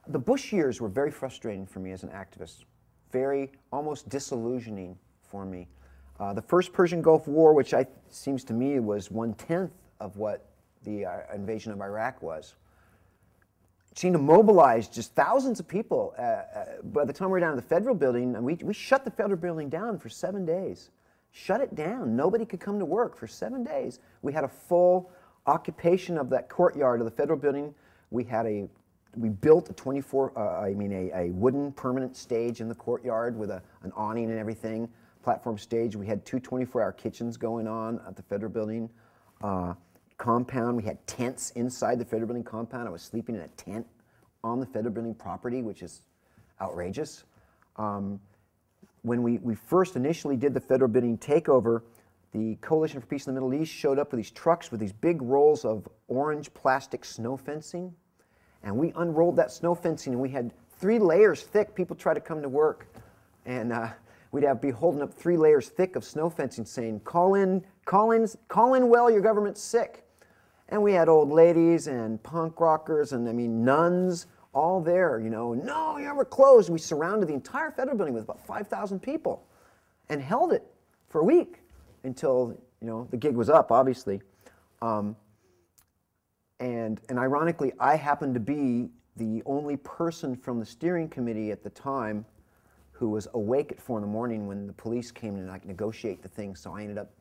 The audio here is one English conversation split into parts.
The Bush years were very frustrating for me as an activist, very almost disillusioning for me. The first Persian Gulf War, which seems to me was 1/10 of what the invasion of Iraq was, seemed to mobilize just thousands of people. By the time we were down at the Federal Building, and we shut the Federal Building down for 7 days. Shut it down. Nobody could come to work for 7 days. We had a full occupation of that courtyard of the Federal Building. We built a wooden permanent stage in the courtyard with an awning and everything, platform stage. We had 2 24-hour kitchens going on at the Federal Building compound. We had tents inside the Federal Building compound. I was sleeping in a tent on the Federal Building property, which is outrageous. When we first initially did the Federal Building takeover, the Coalition for Peace in the Middle East showed up with these trucks with these big rolls of orange plastic snow fencing. And we unrolled that snow fencing, and we had 3 layers thick. People try to come to work, and we'd be holding up 3 layers thick of snow fencing saying, call in well, your government's sick. And we had old ladies and punk rockers and, nuns all there, no, we're closed. We surrounded the entire Federal Building with about 5,000 people and held it for a week until, the gig was up, obviously. And ironically, I happened to be the only person from the steering committee at the time who was awake at 4 in the morning when the police came to negotiate the thing. So I ended up,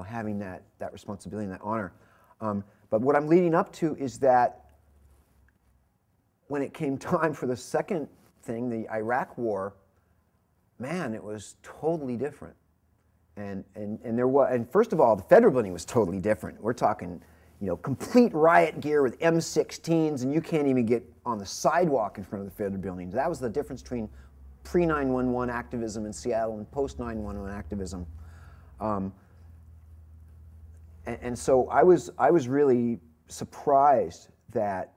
having that responsibility and that honor. But what I'm leading up to is that when it came time for the second thing, the Iraq War, man, it was totally different. And first of all, the Federal Building was totally different. We're talking, complete riot gear with M16s, and you can't even get on the sidewalk in front of the Federal Building. That was the difference between pre-9/11 activism in Seattle and post-9/11 activism. And so I was really surprised that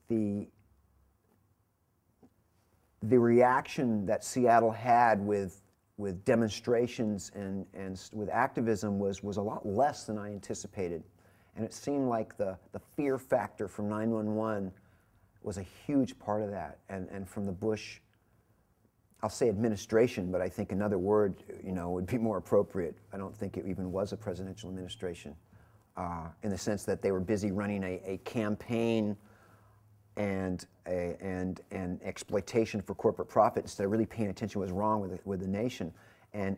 the reaction that Seattle had with demonstrations and with activism was a lot less than I anticipated. And it seemed like the fear factor from 9/11 was a huge part of that. And from the Bush, I'll say administration, but I think another word, would be more appropriate. I don't think it even was a presidential administration, in the sense that they were busy running a campaign and exploitation for corporate profit instead of really paying attention to what was wrong with the nation. And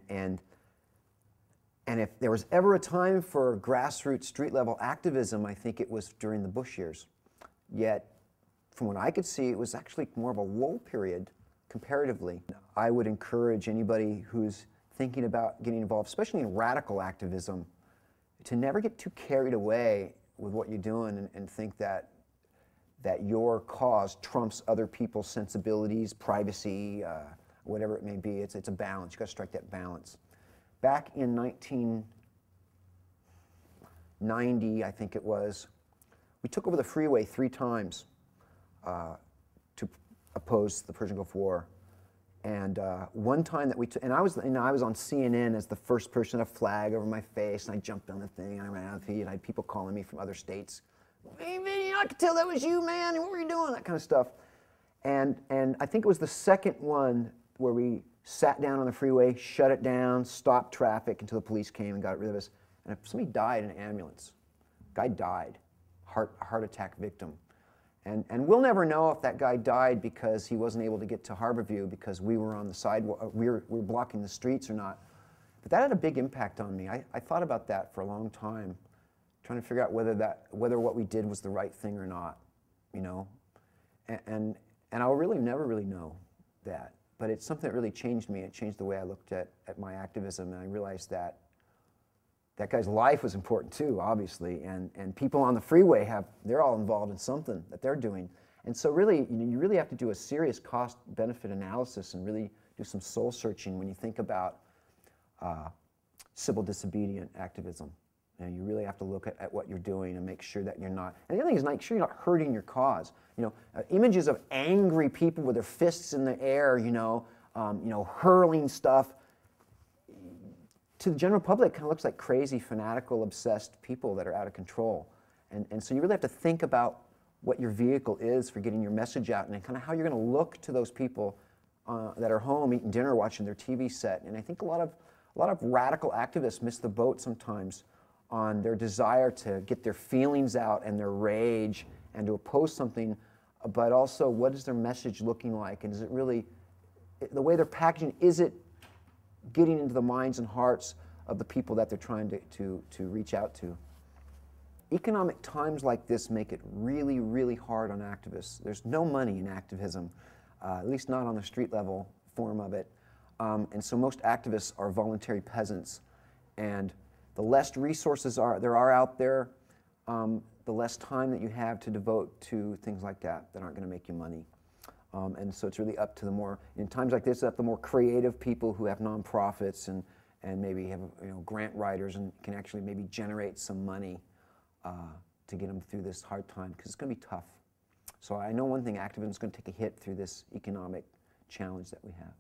if there was ever a time for grassroots, street-level activism, I think it was during the Bush years. Yet, from what I could see, it was actually more of a lull period comparatively. I would encourage anybody who's thinking about getting involved, especially in radical activism, to never get too carried away with what you're doing and think that your cause trumps other people's sensibilities, privacy, whatever it may be. It's a balance. You've got to strike that balance. Back in 1990, I think it was, we took over the freeway 3 times to oppose the Persian Gulf War. And one time that we took, and I was on CNN as the first person to flag over my face, and I jumped on the thing, and I ran out of the feed, and I had people calling me from other states. Hey, Vivian, I could tell that was you, man, and what were you doing? That kind of stuff. And I think it was the second one where we sat down on the freeway, shut it down, stopped traffic until the police came and got rid of us. And somebody died in an ambulance. Guy died, heart attack victim. And we'll never know if that guy died because he wasn't able to get to Harborview because we were on the sidewalk, we were blocking the streets or not. But that had a big impact on me. I thought about that for a long time, trying to figure out whether what we did was the right thing or not, And I'll really never really know that. But it's something that really changed me. It changed the way I looked at my activism, and I realized that that guy's life was important too, obviously, and people on the freeway they're all involved in something that they're doing. And so really, you really have to do a serious cost-benefit analysis and really do some soul searching when you think about civil disobedient activism. You really have to look at what you're doing and make sure that you're not, and the other thing is make sure you're not hurting your cause. Images of angry people with their fists in the air, hurling stuff, to the general public, kind of looks like crazy, fanatical, obsessed people that are out of control. And so you really have to think about what your vehicle is for getting your message out, and kind of how you're going to look to those people that are home eating dinner, watching their TV set. And I think a lot of radical activists miss the boat sometimes on their desire to get their feelings out and their rage and to oppose something, but also what is their message looking like, and is it really, the way they're packaging, is it getting into the minds and hearts of the people that they're trying to reach out to? Economic times like this make it really, really hard on activists. There's no money in activism, at least not on the street level form of it. And so most activists are voluntary peasants. And the less resources there are out there, the less time that you have to devote to things like that aren't going to make you money. And so it's really up to the more, in times like this, it's up to the more creative people who have nonprofits and maybe have grant writers and can actually maybe generate some money to get them through this hard time, because it's going to be tough. So I know one thing, activism is going to take a hit through this economic challenge that we have.